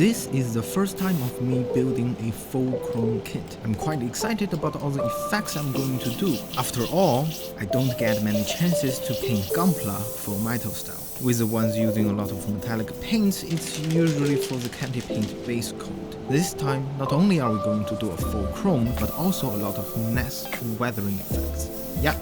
This is the first time of me building a full chrome kit. I'm quite excited about all the effects I'm going to do. After all, I don't get many chances to paint Gunpla full metal style. With the ones using a lot of metallic paints, it's usually for the candy paint base coat. This time, not only are we going to do a full chrome, but also a lot of nice weathering effects. Yep,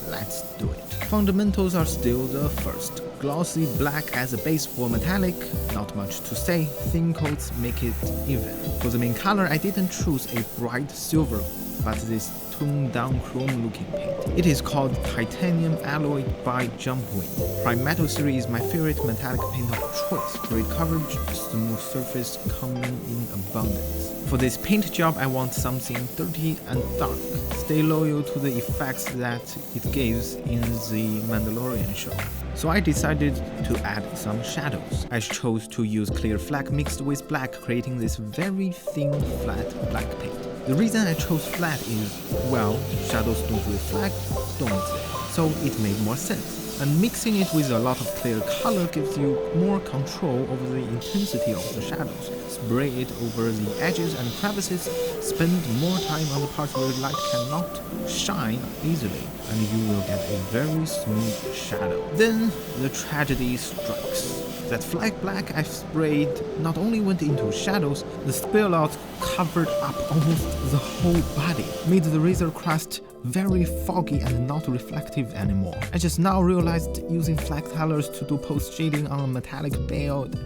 let's do it. Fundamentals are still the first. Glossy black as a base for metallic, not much to say, thin coats make it even. For the main color, I didn't choose a bright silver, but this toned down chrome looking paint. It is called Titanium Alloyed by Jumpwing. Prime Metal series is my favorite metallic paint of choice. Great coverage, smooth surface coming in abundance. For this paint job, I want something dirty and dark. Stay loyal to the effects that it gives in the Mandalorian show. So I decided to add some shadows. I chose to use clear flat mixed with black, creating this very thin flat black paint. The reason I chose flat is, well, shadows don't reflect, don't they? So it made more sense. And mixing it with a lot of clear color gives you more control over the intensity of the shadows. Spray it over the edges and crevices, spend more time on the parts where light cannot shine easily, and you will get a very smooth shadow. Then the tragedy strikes. That flat black I sprayed not only went into shadows, the spillout covered up almost the whole body, made the razor crust very foggy and not reflective anymore. I just now realized using flat colors to do post shading on a metallic build,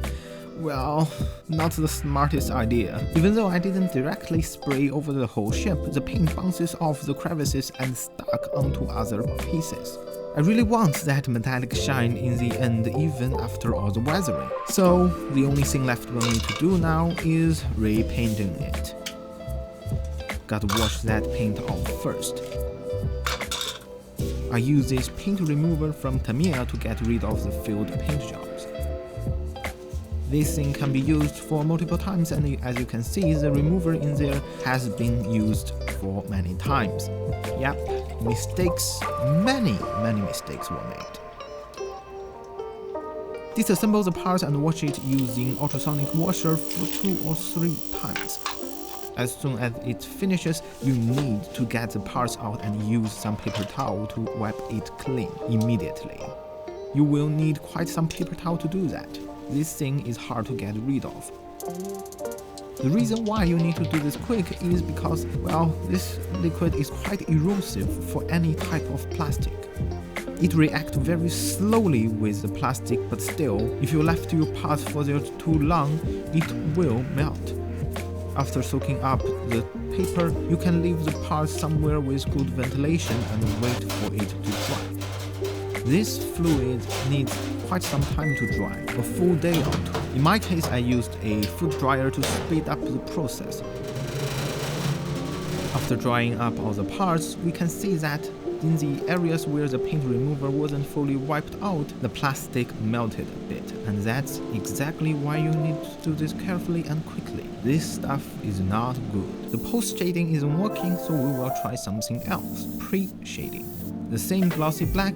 well, not the smartest idea. Even though I didn't directly spray over the whole ship, the paint bounces off the crevices and stuck onto other pieces. I really want that metallic shine in the end even after all the weathering. So the only thing left for me to do now is repainting it. Gotta wash that paint off first. I use this paint remover from Tamiya to get rid of the filled paint jobs. This thing can be used for multiple times, and as you can see, the remover in there has been used for many times. Yep, mistakes, many mistakes were made. Disassemble the parts and wash it using ultrasonic washer for 2 or 3 times. As soon as it finishes, you need to get the parts out and use some paper towel to wipe it clean immediately. You will need quite some paper towel to do that. This thing is hard to get rid of. The reason why you need to do this quick is because, well, this liquid is quite erosive for any type of plastic. It reacts very slowly with the plastic, but still, if you left your parts for there too long, it will melt. After soaking up the paper, you can leave the parts somewhere with good ventilation and wait for it to dry. This fluid needs quite some time to dry, a full day or 2. In my case, I used a foot dryer to speed up the process. After drying up all the parts, we can see that in the areas where the paint remover wasn't fully wiped out, the plastic melted a bit, and that's exactly why you need to do this carefully and quickly. This stuff is not good. The post-shading isn't working, so we will try something else, pre-shading. The same glossy black,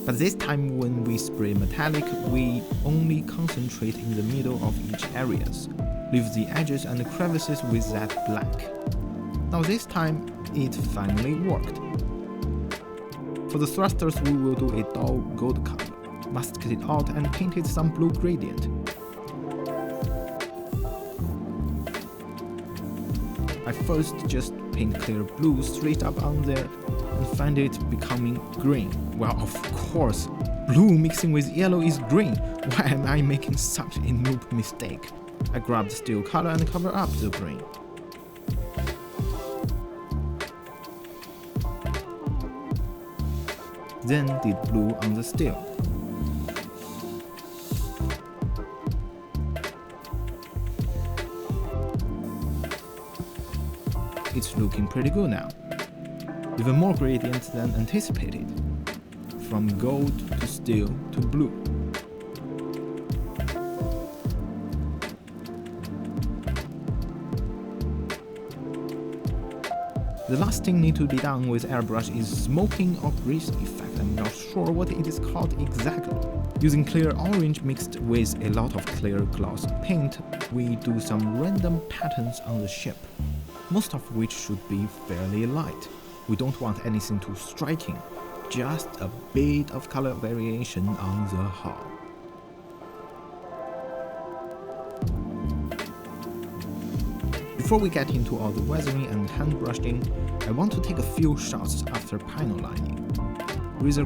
but this time when we spray metallic, we only concentrate in the middle of each areas. Leave the edges and the crevices with that black. Now this time, it finally worked. For the thrusters, we will do a dull gold color. Masked it out and painted some blue gradient. I first just paint clear blue straight up on there and find it becoming green. Well, of course, blue mixing with yellow is green. Why am I making such a noob mistake? I grabbed steel color and cover up the green. Then did blue on the steel. It's looking pretty good now. Even more gradient than anticipated. From gold to steel to blue. The last thing need to be done with airbrush is smoking or grease effect. I'm not sure what it is called exactly. Using clear orange mixed with a lot of clear gloss paint, we do some random patterns on the ship, most of which should be fairly light. We don't want anything too striking, just a bit of color variation on the hull. Before we get into all the weathering and hand brushing, I want to take a few shots after panel lining.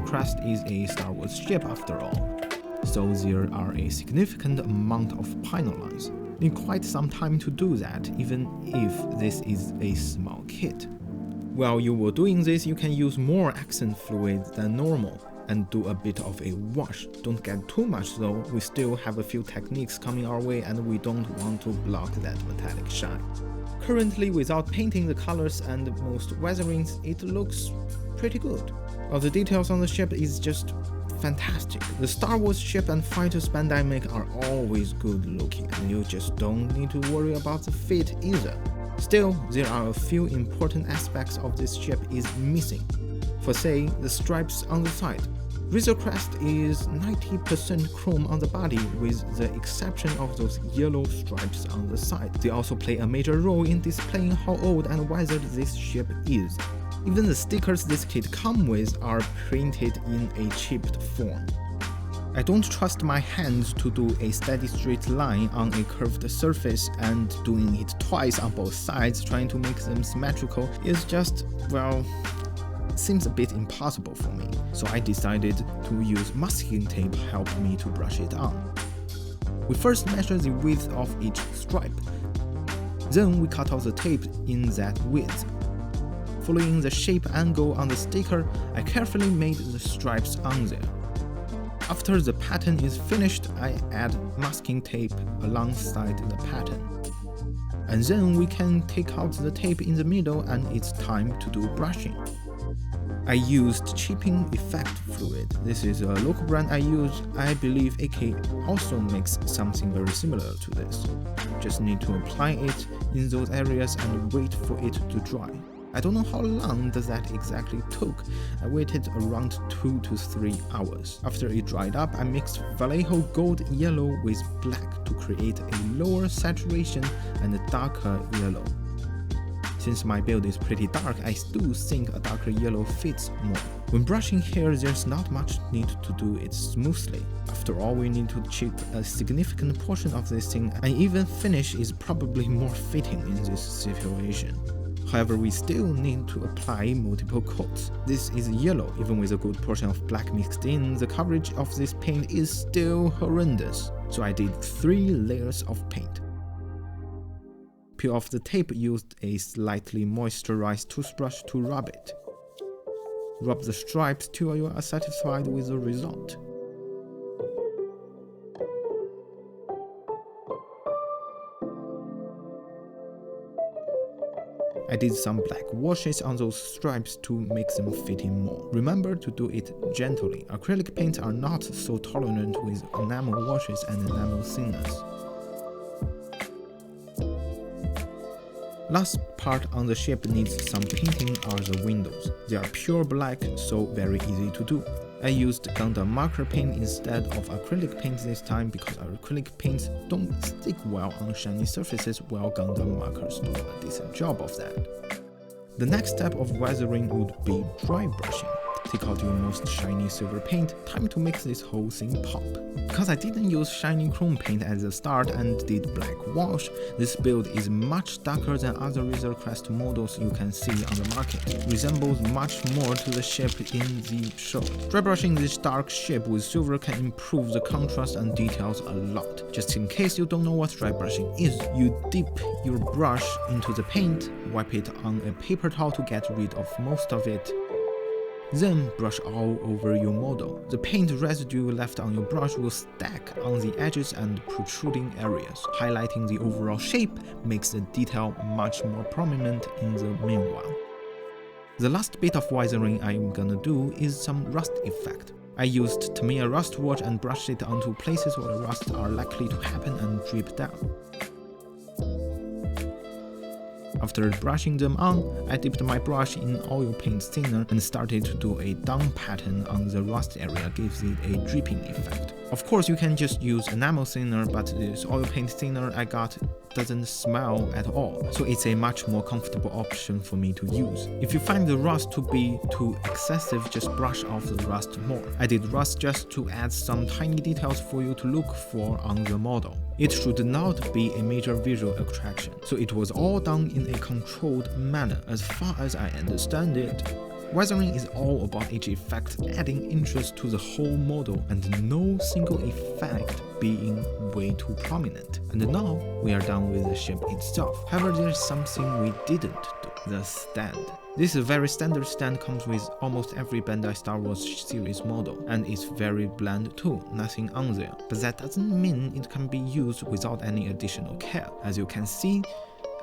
Crest is a Star Wars ship after all, so there are a significant amount of panel lines. Need quite some time to do that, even if this is a small kit. While you were doing this, you can use more accent fluid than normal and do a bit of a wash. Don't get too much though, we still have a few techniques coming our way and we don't want to block that metallic shine. Currently, without painting the colors and most weatherings, it looks pretty good. All the details on the ship is just fantastic. The Star Wars ship and fighters Bandai make are always good looking and you just don't need to worry about the fit either. Still, there are a few important aspects of this ship is missing. For say, the stripes on the side. Crest is 90% chrome on the body with the exception of those yellow stripes on the side. They also play a major role in displaying how old and weathered this ship is. Even the stickers this kit comes with are printed in a chipped form. I don't trust my hands to do a steady straight line on a curved surface, and doing it twice on both sides trying to make them symmetrical is just, well, seems a bit impossible for me, so I decided to use masking tape to help me to brush it on. We first measure the width of each stripe, then we cut out the tape in that width. Following the shape angle on the sticker, I carefully made the stripes on there. After the pattern is finished, I add masking tape alongside the pattern. And then we can take out the tape in the middle and it's time to do brushing. I used chipping effect fluid. This is a local brand I use. I believe AK also makes something very similar to this. Just need to apply it in those areas and wait for it to dry. I don't know how long that exactly took. I waited around 2 to 3 hours. After it dried up, I mixed Vallejo gold yellow with black to create a lower saturation and a darker yellow. Since my build is pretty dark, I still think a darker yellow fits more. When brushing here, there's not much need to do it smoothly. After all, we need to chip a significant portion of this thing, and even finish is probably more fitting in this situation. However, we still need to apply multiple coats. This is yellow. Even with a good portion of black mixed in, the coverage of this paint is still horrendous. So I did 3 layers of paint. Peel off the tape, used a slightly moisturized toothbrush to rub it. Rub the stripes till you are satisfied with the result. I did some black washes on those stripes to make them fit in more. Remember to do it gently. Acrylic paints are not so tolerant with enamel washes and enamel thinners. Last part on the ship needs some painting are the windows. They are pure black, so very easy to do. I used Gundam marker paint instead of acrylic paint this time because acrylic paints don't stick well on shiny surfaces while Gundam markers do a decent job of that. The next step of weathering would be dry brushing. Take out your most shiny silver paint, time to make this whole thing pop. Because I didn't use shiny chrome paint at the start and did black wash, this build is much darker than other Crest models you can see on the market. Resembles much more to the ship in the show. Dry brushing this dark ship with silver can improve the contrast and details a lot. Just in case you don't know what dry brushing is, you dip your brush into the paint, wipe it on a paper towel to get rid of most of it. Then brush all over your model. The paint residue left on your brush will stack on the edges and protruding areas. Highlighting the overall shape makes the detail much more prominent in the meanwhile. The last bit of weathering I'm gonna do is some rust effect. I used Tamiya rust wash and brushed it onto places where rust are likely to happen and drip down. After brushing them on, I dipped my brush in oil paint thinner and started to do a down pattern on the rust area, gives it a dripping effect. Of course, you can just use enamel thinner, but this oil paint thinner I got doesn't smell at all, so it's a much more comfortable option for me to use. If you find the rust to be too excessive, just brush off the rust more. I did rust just to add some tiny details for you to look for on the model. It should not be a major visual attraction, so it was all done in a controlled manner as far as I understand it. Weathering is all about each effect adding interest to the whole model and no single effect being way too prominent. And now we are done with the ship itself. However, there's something we didn't do: the stand. This very standard stand comes with almost every Bandai Star Wars series model, and it's very bland too, nothing on there. But that doesn't mean it can be used without any additional care. As you can see,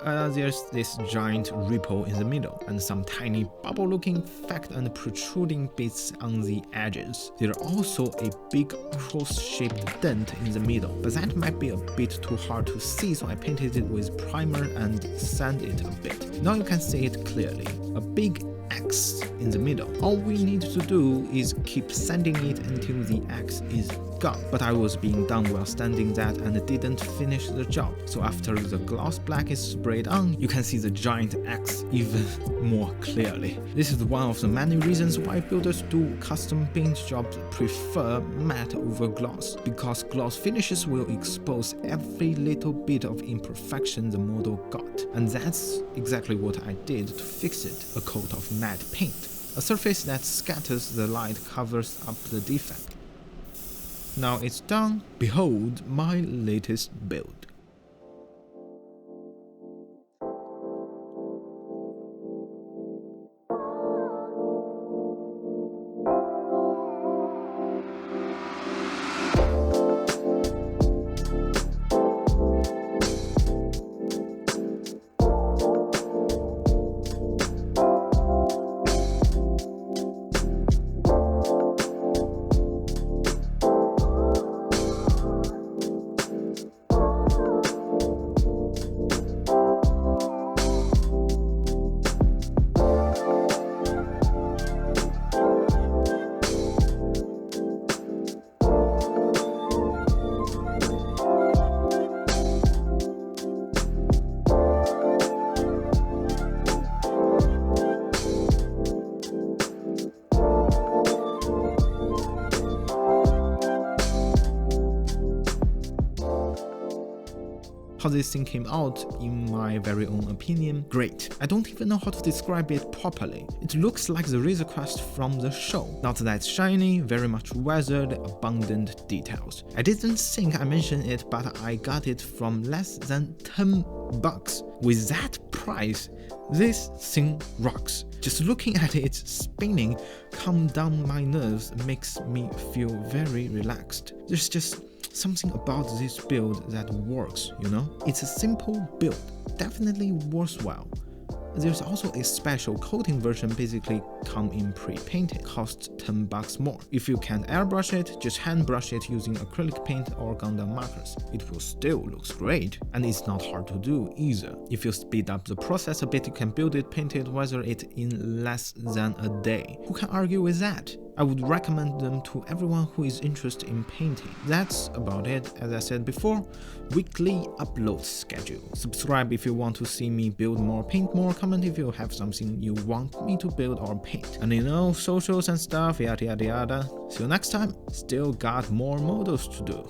there's this giant ripple in the middle, and some tiny bubble-looking effect and protruding bits on the edges. There's also a big cross-shaped dent in the middle, but that might be a bit too hard to see, so I painted it with primer and sanded it a bit. Now you can see it clearly. A big X in the middle. All we need to do is keep sanding it until the X is gone. But I was being done while standing that and didn't finish the job. So after the gloss black is sprayed on, you can see the giant X even more clearly. This is one of the many reasons why builders do custom paint jobs prefer matte over gloss, because gloss finishes will expose every little bit of imperfection the model got. And that's exactly what I did to fix it: a coat of matte paint. A surface that scatters the light covers up the defect. Now it's done, behold my latest build. How this thing came out, in my very own opinion, great. I don't even know how to describe it properly. It looks like the Razor Crest from the show. Not that shiny, very much weathered, abundant details. I didn't think I mentioned it, but I got it from less than $10. With that price, this thing rocks. Just looking at it spinning calm down my nerves makes me feel very relaxed. There's just something about this build that works, you know? It's a simple build, definitely worthwhile. There's also a special coating version, basically come in pre-painted, costs $10 more. If you can't airbrush it, just hand brush it using acrylic paint or Gundam markers. It will still looks great, and it's not hard to do either. If you speed up the process a bit, you can build it, paint it, weather it in less than a day. Who can argue with that? I would recommend them to everyone who is interested in painting. That's about it. As I said before, weekly upload schedule. Subscribe if you want to see me build more, paint more, comment if you have something you want me to build or paint. And you know, socials and stuff, yada yada yada. See you next time. Still got more models to do.